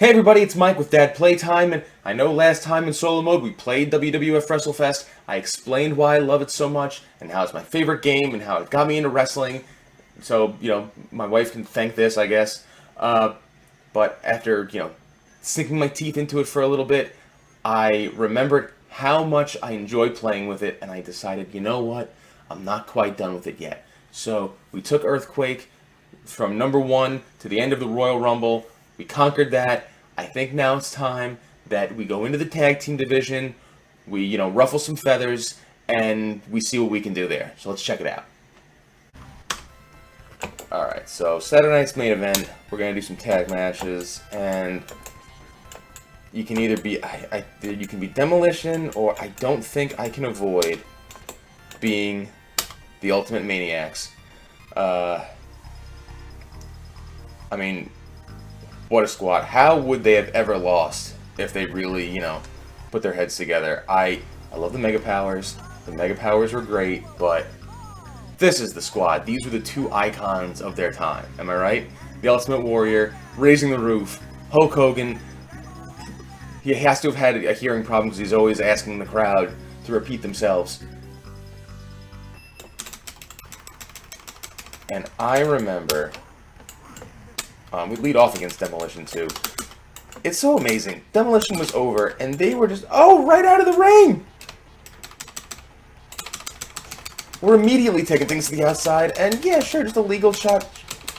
Hey everybody, it's Mike with Dad Playtime, and I know last time in solo mode we played WWF Wrestlefest. I explained why I love it so much, and how it's my favorite game, and how it got me into wrestling. So, my wife can thank this, I guess. But after, sinking my teeth into it for a little bit, I remembered how much I enjoy playing with it, and I decided, you know what, I'm not quite done with it yet. So, we took Earthquake from number 1 to the end of the Royal Rumble. We conquered that. I think now it's time that we go into the tag team division, we, ruffle some feathers, and we see what we can do there. So let's check it out. Alright, so Saturday night's main event, we're going to do some tag matches, and you can either be, you can be Demolition, or I don't think I can avoid being the Ultimate Maniacs. I mean, what a squad. How would they have ever lost if they really, put their heads together? I love the Mega Powers. The Mega Powers were great, but this is the squad. These were the two icons of their time. Am I right? The Ultimate Warrior, Raising the Roof, Hulk Hogan. He has to have had a hearing problem because he's always asking the crowd to repeat themselves. And I remember... we lead off against Demolition, too. It's so amazing. Demolition was over, and they were just, right out of the ring! We're immediately taking things to the outside, and yeah, sure, just a legal shot,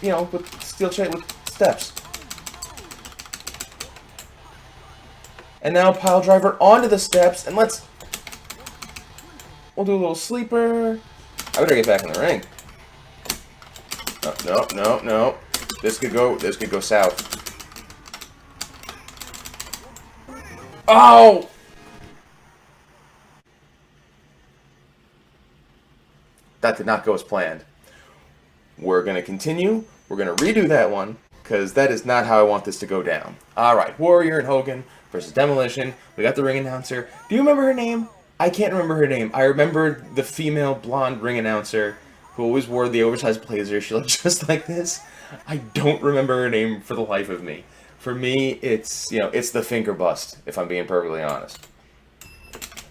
with steel chain with steps. And now pile driver onto the steps, and we'll do a little sleeper. I better get back in the ring. No. This could go south. Oh! That did not go as planned. We're going to continue. We're going to redo that one, because that is not how I want this to go down. Alright, Warrior and Hogan versus Demolition. We got the ring announcer. Do you remember her name? I can't remember her name. I remember the female blonde ring announcer who always wore the oversized blazer. She looked just like this. I don't remember her name for the life of me. For me, it's, it's the finger bust, if I'm being perfectly honest.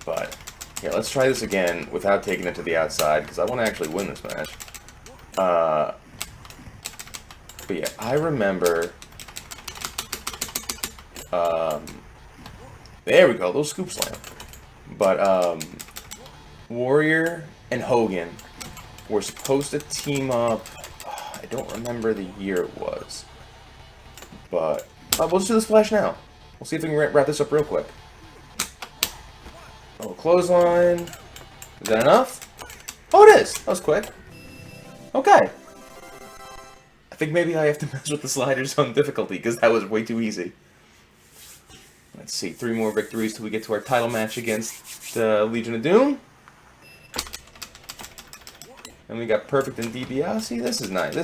But, here, let's try this again without taking it to the outside, because I want to actually win this match. But yeah, I remember... there we go, little scoop slam. But, Warrior and Hogan were supposed to team up. I don't remember the year it was. But, we'll just do the splash now. We'll see if we can wrap this up real quick. Oh, clothesline. Is that enough? Oh, it is! That was quick. Okay. I think maybe I have to mess with the sliders on difficulty, because that was way too easy. Let's see, 3 more victories till we get to our title match against Legion of Doom. And we got Perfect and DiBiase. This is nice.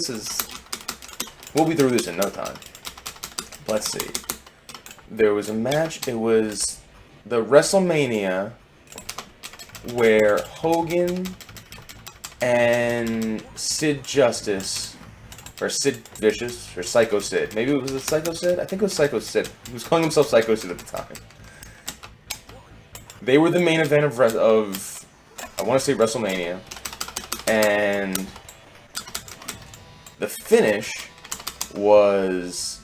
We'll be through this in no time. Let's see. There was a match. It was the WrestleMania where Hogan and Sid Justice, or Sid Vicious, or Psycho Sid. Maybe it was a Psycho Sid? I think it was Psycho Sid. He was calling himself Psycho Sid at the time. They were the main event of I want to say WrestleMania. And the finish was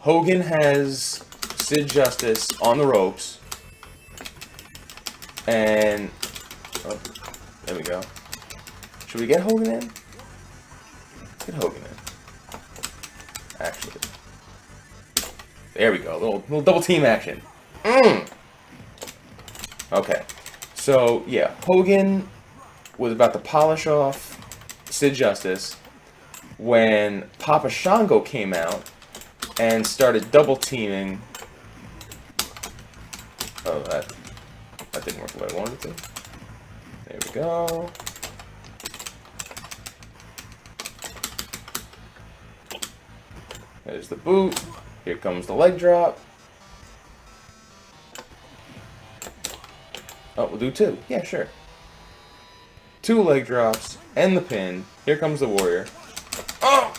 Hogan has Sid Justice on the ropes, and there we go. Should we get Hogan in? Let's get Hogan in. Actually, there we go. Little double team action. Okay, so yeah, Hogan was about to polish off Sid Justice when Papa Shango came out and started double teaming. Oh, that didn't work the way I wanted it to. There we go. There's the boot. Here comes the leg drop. Oh, we'll do 2. Yeah, sure. 2 leg drops, and the pin. Here comes the Warrior. Oh!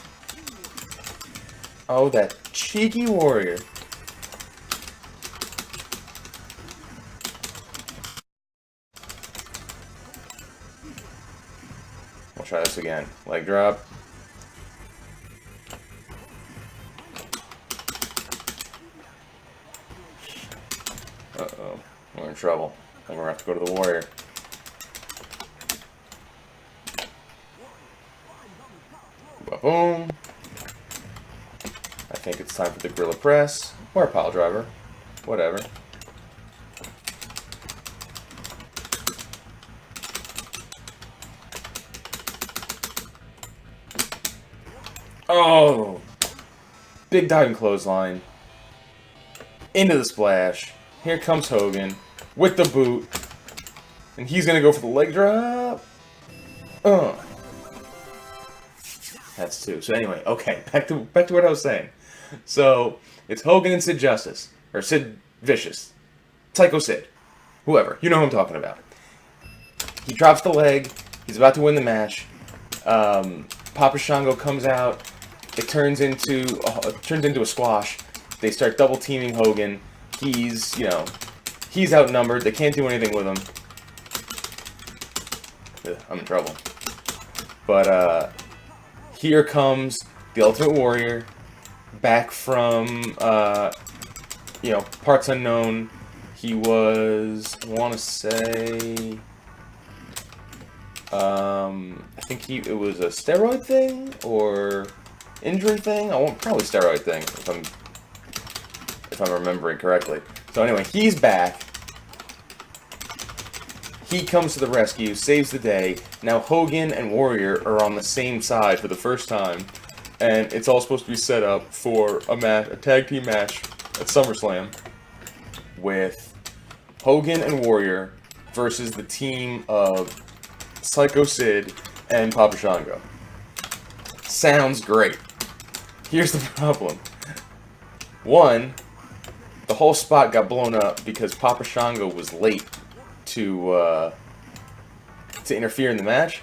Oh, that cheeky Warrior. We'll try this again. Leg drop. Uh-oh. We're in trouble. I'm gonna have to go to the Warrior. Boom. I think it's time for the Gorilla Press. Or a pile driver. Whatever. Oh! Big diving clothesline. Into the splash. Here comes Hogan with the boot. And he's gonna go for the leg drop. That's two. So anyway, okay, back to what I was saying. So it's Hogan and Sid Justice. Or Sid Vicious. Psycho Sid. Whoever. You know who I'm talking about. He drops the leg. He's about to win the match. Papa Shango comes out. It turns into a squash. They start double teaming Hogan. He's outnumbered. They can't do anything with him. Ugh, I'm in trouble. But here comes the Ultimate Warrior, back from parts unknown. He was, I want to say, I think it was a steroid thing or injury thing. Probably steroid thing if I'm remembering correctly. So anyway, he's back. He comes to the rescue, saves the day. Now Hogan and Warrior are on the same side for the first time, and it's all supposed to be set up for a tag team match at SummerSlam with Hogan and Warrior versus the team of Psycho Sid and Papa Shango. Sounds great. Here's the problem. One, the whole spot got blown up because Papa Shango was late to interfere in the match.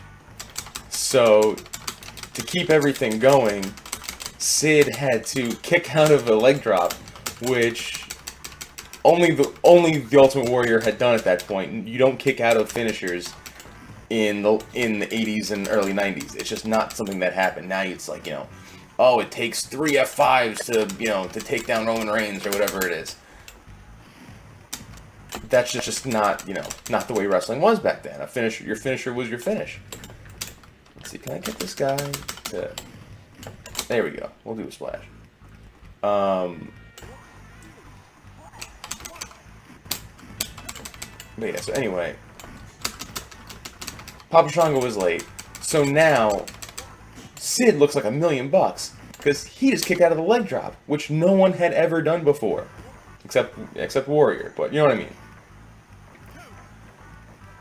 So to keep everything going, Sid had to kick out of a leg drop, which only the Ultimate Warrior had done at that point. You don't kick out of finishers in the 80s and early 90s. It's just not something that happened. Now it's like, oh, it takes 3 F5s to take down Roman Reigns or whatever it is. That's just not the way wrestling was back then. Your finisher was your finish. Let's see, can I get this guy to... There we go. We'll do a splash. But yeah, so anyway, Papa Shango was late, so now Sid looks like $1,000,000 because he just kicked out of the leg drop, which no one had ever done before, except Warrior. But you know what I mean.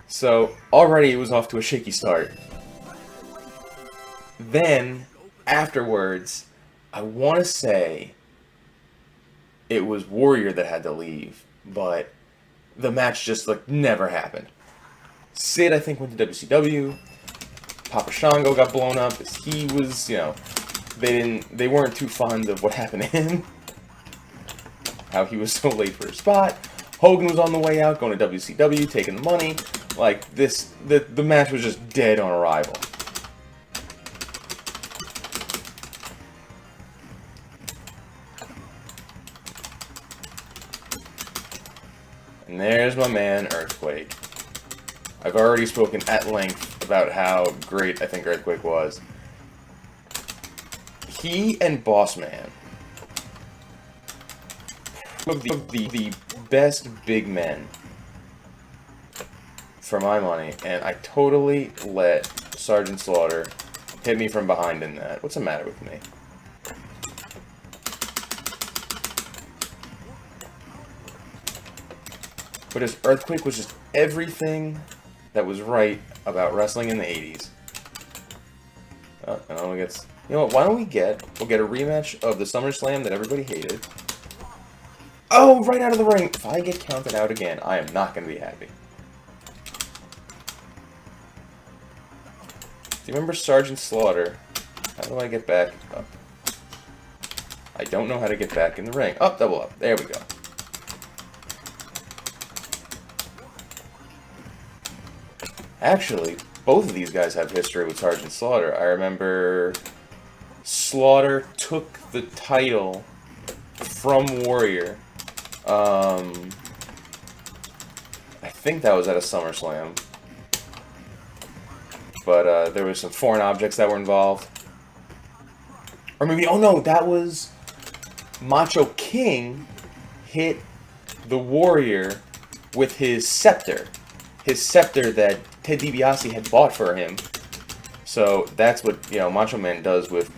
So already it was off to a shaky start. Then afterwards, I want to say it was Warrior that had to leave, but the match just never happened. Sid, I think, went to WCW. Papa Shango got blown up because he was, they weren't too fond of what happened to him. How he was so late for his spot. Hogan was on the way out, going to WCW, taking the money. The match was just dead on arrival. And there's my man, Earthquake. I've already spoken at length about how great I think Earthquake was. He and Boss Man, the best big men, for my money, and I totally let Sergeant Slaughter hit me from behind in that. What's the matter with me? But his Earthquake was just everything that was right about wrestling in the 80s. Oh, and only gets... You know what, why don't we'll get a rematch of the SummerSlam that everybody hated. Oh, right out of the ring! If I get counted out again, I am not going to be happy. Do you remember Sergeant Slaughter? How do I get back up? I don't know how to get back in the ring. Up, double up. There we go. Actually, both of these guys have history with Sergeant Slaughter. I remember Slaughter took the title from Warrior. I think that was at a SummerSlam. But there was some foreign objects that were involved. Or maybe, oh no, that was Macho King hit the Warrior with his scepter. His scepter that Ted DiBiase had bought for him. So that's what, Macho Man does with,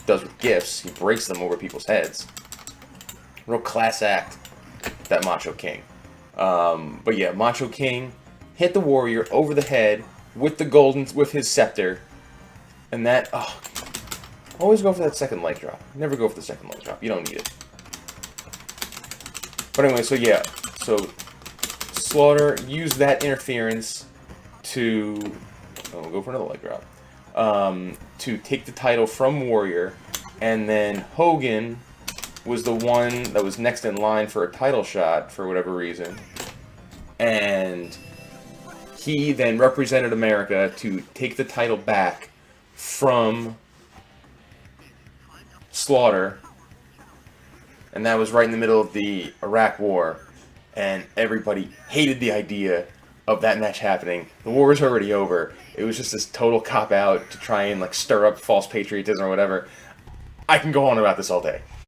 does with gifts. He breaks them over people's heads. Real class act, that Macho King. But yeah, Macho King hit the Warrior over the head with his scepter. And that, always go for that second leg drop. Never go for the second leg drop. You don't need it. But anyway, so yeah. So Slaughter used that interference to... we'll go for another leg drop. To take the title from Warrior. And then Hogan was the one that was next in line for a title shot for whatever reason. And he then represented America to take the title back from Slaughter, and that was right in the middle of the Iraq War, and everybody hated the idea of that match happening. The war was already over. It was just this total cop-out to try and stir up false patriotism or whatever. I can go on about this all day.